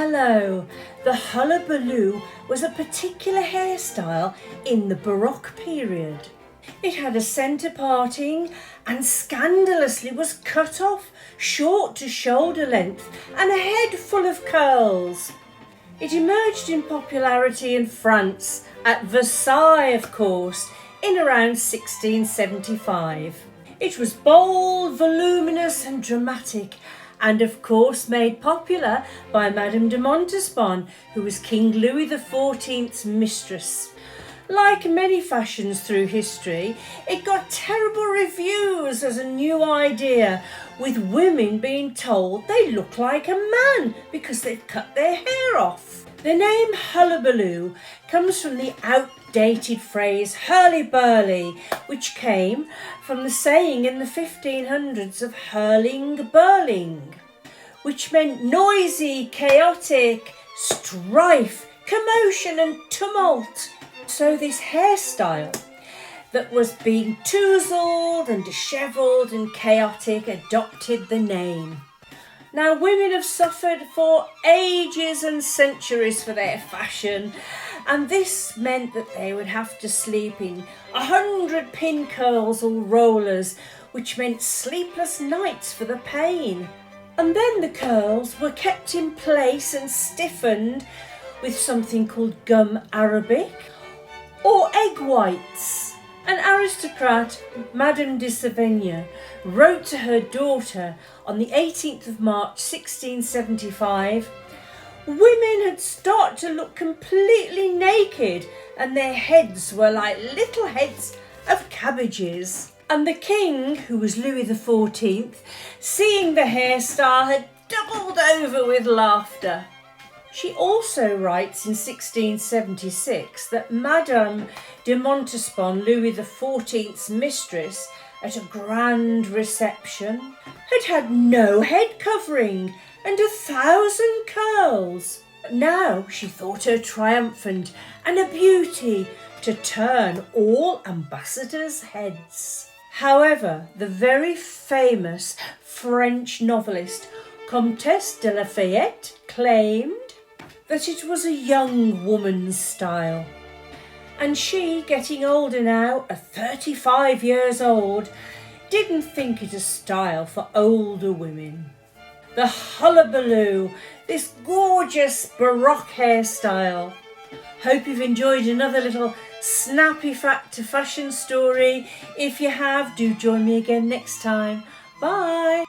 Hello, the Hurlerbulu was a particular hairstyle in the Baroque period. It had a centre parting and scandalously was cut off short to shoulder length and a head full of curls. It emerged in popularity in France, at Versailles of course, in around 1675. It was bold, voluminous and dramatic, and of course made popular by Madame de Montespan, who was King Louis XIV's mistress. Like many fashions through history, it got terrible reviews as a new idea, with women being told they look like a man because they've cut their hair off. The name Hurlerbulu comes from the outdated phrase Hurluberlu, which came from the saying in the 1500s of hurling burling, which meant noisy, chaotic, strife, commotion and tumult. So this hairstyle that was being touzled and dishevelled and chaotic adopted the name. Now, women have suffered for ages and centuries for their fashion, and this meant that they would have to sleep in 100 pin curls or rollers, which meant sleepless nights for the pain. And then the curls were kept in place and stiffened with something called gum arabic or egg whites. An aristocrat, Madame de Sévigné, wrote to her daughter on the 18th of March 1675, women had started to look completely naked and their heads were like little heads of cabbages. And the king, who was Louis XIV, seeing the hairstyle, had doubled over with laughter. She also writes in 1676 that Madame de Montespan, Louis XIV's mistress, at a grand reception, had had no head covering and 1,000 curls. But now she thought her triumphant and a beauty to turn all ambassadors' heads. However, the very famous French novelist Comtesse de Lafayette claimed that it was a young woman's style. And she, getting older now, at 35 years old, didn't think it a style for older women. The Hurlerbulu, this gorgeous Baroque hairstyle. Hope you've enjoyed another little snappy fact to fashion story. If you have, do join me again next time. Bye!